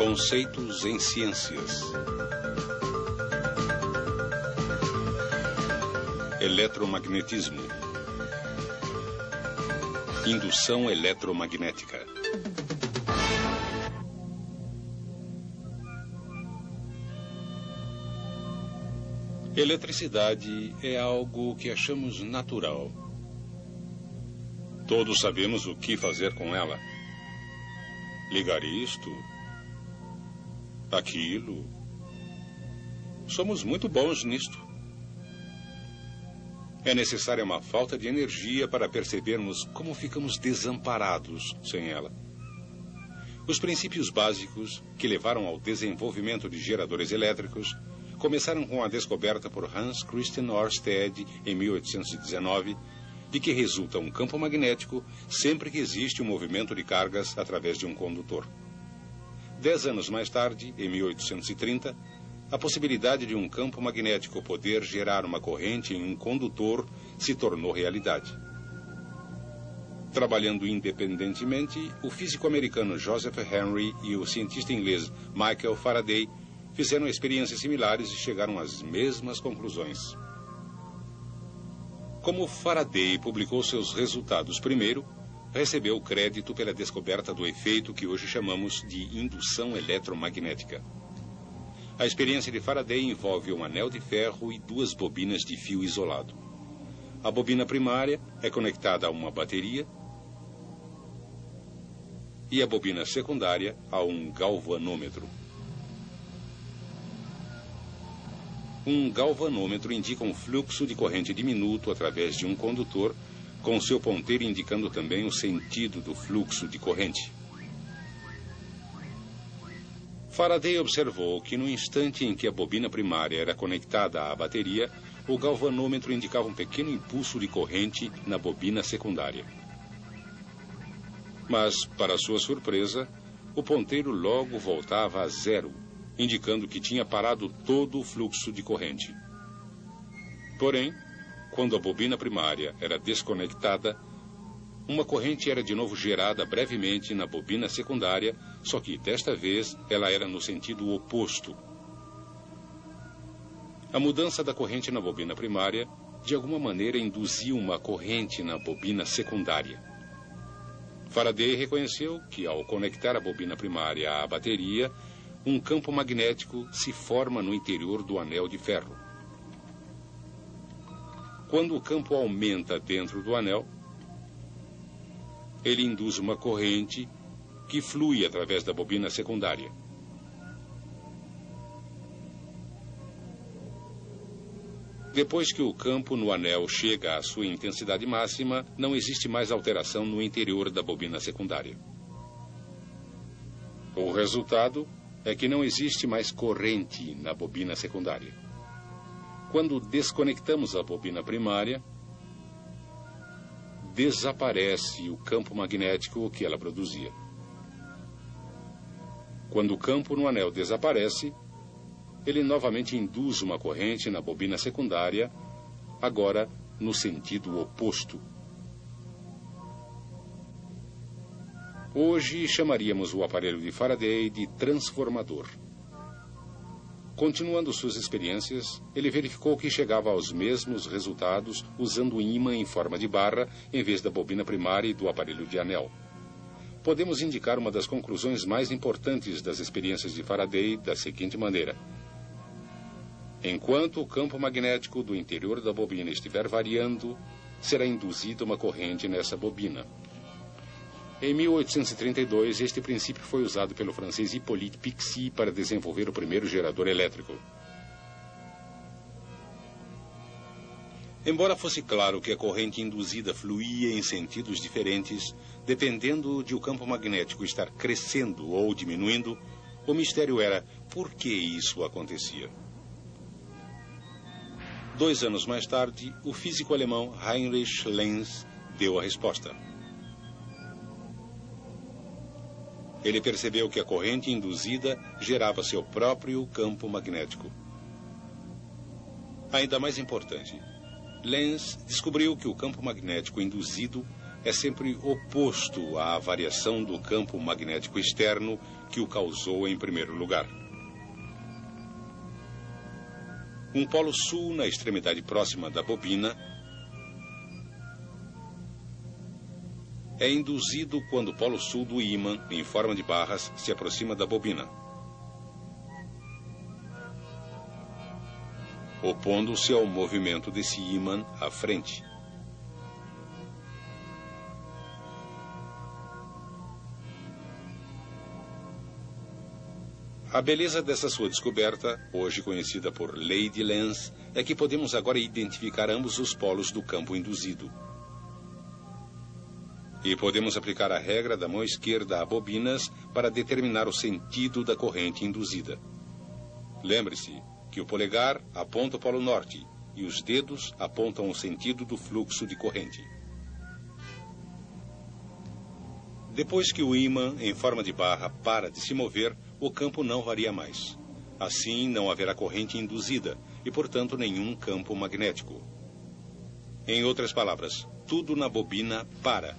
Conceitos em ciências. Eletromagnetismo. Indução eletromagnética. Eletricidade é algo que achamos natural. Todos sabemos o que fazer com ela. Ligar isto, aquilo. Somos muito bons nisto. É necessária uma falta de energia para percebermos como ficamos desamparados sem ela. Os princípios básicos que levaram ao desenvolvimento de geradores elétricos começaram com a descoberta por Hans Christian Ørsted em 1819 de que resulta um campo magnético sempre que existe um movimento de cargas através de um condutor. 10 anos mais tarde, em 1830, a possibilidade de um campo magnético poder gerar uma corrente em um condutor se tornou realidade. Trabalhando independentemente, o físico americano Joseph Henry e o cientista inglês Michael Faraday fizeram experiências similares e chegaram às mesmas conclusões. Como Faraday publicou seus resultados primeiro, recebeu crédito pela descoberta do efeito que hoje chamamos de indução eletromagnética. A experiência de Faraday envolve um anel de ferro e 2 bobinas de fio isolado. A bobina primária é conectada a uma bateria e a bobina secundária a um galvanômetro. Um galvanômetro indica um fluxo de corrente diminuto através de um condutor, com seu ponteiro indicando também o sentido do fluxo de corrente. Faraday observou que no instante em que a bobina primária era conectada à bateria, o galvanômetro indicava um pequeno impulso de corrente na bobina secundária. Mas, para sua surpresa, o ponteiro logo voltava a zero, indicando que tinha parado todo o fluxo de corrente. Porém, quando a bobina primária era desconectada, uma corrente era de novo gerada brevemente na bobina secundária, só que desta vez ela era no sentido oposto. A mudança da corrente na bobina primária, de alguma maneira, induziu uma corrente na bobina secundária. Faraday reconheceu que, ao conectar a bobina primária à bateria, um campo magnético se forma no interior do anel de ferro. Quando o campo aumenta dentro do anel, ele induz uma corrente que flui através da bobina secundária. Depois que o campo no anel chega à sua intensidade máxima, não existe mais alteração no interior da bobina secundária. O resultado é que não existe mais corrente na bobina secundária. Quando desconectamos a bobina primária, desaparece o campo magnético que ela produzia. Quando o campo no anel desaparece, ele novamente induz uma corrente na bobina secundária, agora no sentido oposto. Hoje chamaríamos o aparelho de Faraday de transformador. Continuando suas experiências, ele verificou que chegava aos mesmos resultados usando um ímã em forma de barra em vez da bobina primária e do aparelho de anel. Podemos indicar uma das conclusões mais importantes das experiências de Faraday da seguinte maneira: enquanto o campo magnético do interior da bobina estiver variando, será induzida uma corrente nessa bobina. Em 1832, este princípio foi usado pelo francês Hippolyte Pixii para desenvolver o primeiro gerador elétrico. Embora fosse claro que a corrente induzida fluía em sentidos diferentes, dependendo de o campo magnético estar crescendo ou diminuindo, o mistério era por que isso acontecia. 2 anos mais tarde, o físico alemão Heinrich Lenz deu a resposta. Ele percebeu que a corrente induzida gerava seu próprio campo magnético. Ainda mais importante, Lenz descobriu que o campo magnético induzido é sempre oposto à variação do campo magnético externo que o causou em primeiro lugar. Um polo sul na extremidade próxima da bobina é induzido quando o polo sul do ímã, em forma de barras, se aproxima da bobina, opondo-se ao movimento desse ímã à frente. A beleza dessa sua descoberta, hoje conhecida por lei de Lenz, é que podemos agora identificar ambos os polos do campo induzido. E podemos aplicar a regra da mão esquerda a bobinas para determinar o sentido da corrente induzida. Lembre-se que o polegar aponta o polo norte e os dedos apontam o sentido do fluxo de corrente. Depois que o ímã, em forma de barra, para de se mover, o campo não varia mais. Assim, não haverá corrente induzida e, portanto, nenhum campo magnético. Em outras palavras, tudo na bobina para.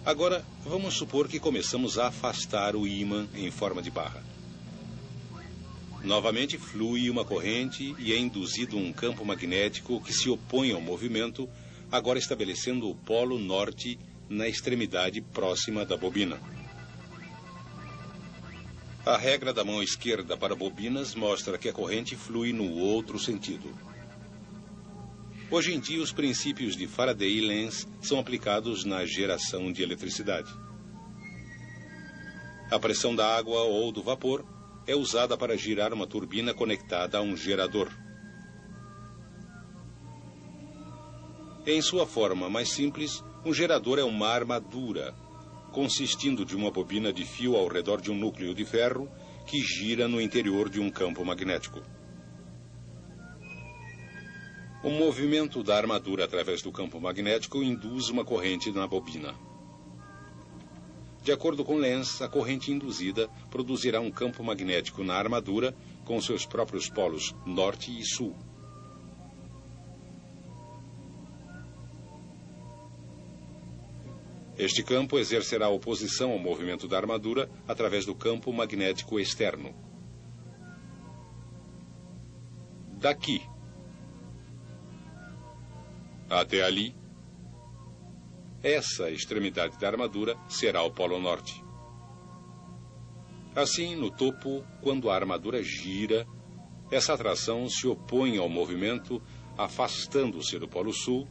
Agora, vamos supor que começamos a afastar o ímã em forma de barra. Novamente flui uma corrente e é induzido um campo magnético que se opõe ao movimento, agora estabelecendo o polo norte na extremidade próxima da bobina. A regra da mão esquerda para bobinas mostra que a corrente flui no outro sentido. Hoje em dia, os princípios de Faraday e Lenz são aplicados na geração de eletricidade. A pressão da água ou do vapor é usada para girar uma turbina conectada a um gerador. Em sua forma mais simples, um gerador é uma armadura, consistindo de uma bobina de fio ao redor de um núcleo de ferro que gira no interior de um campo magnético. O movimento da armadura através do campo magnético induz uma corrente na bobina. De acordo com Lenz, a corrente induzida produzirá um campo magnético na armadura com seus próprios polos norte e sul. Este campo exercerá oposição ao movimento da armadura através do campo magnético externo. Daqui até ali, essa extremidade da armadura será o polo norte. Assim, no topo, quando a armadura gira, essa atração se opõe ao movimento, afastando-se do polo sul,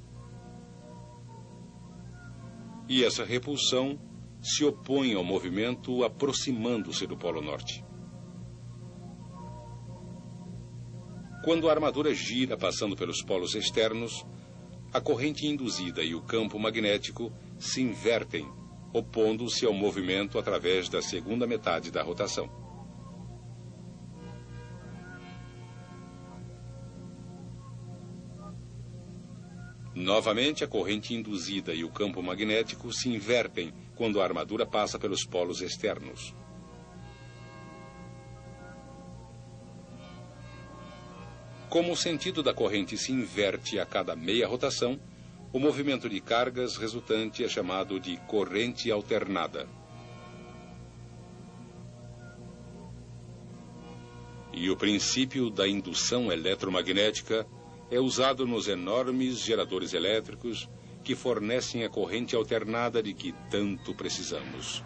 e essa repulsão se opõe ao movimento, aproximando-se do polo norte. Quando a armadura gira passando pelos polos externos, a corrente induzida e o campo magnético se invertem, opondo-se ao movimento através da segunda metade da rotação. Novamente, a corrente induzida e o campo magnético se invertem quando a armadura passa pelos polos externos. Como o sentido da corrente se inverte a cada meia rotação, o movimento de cargas resultante é chamado de corrente alternada. E o princípio da indução eletromagnética é usado nos enormes geradores elétricos que fornecem a corrente alternada de que tanto precisamos.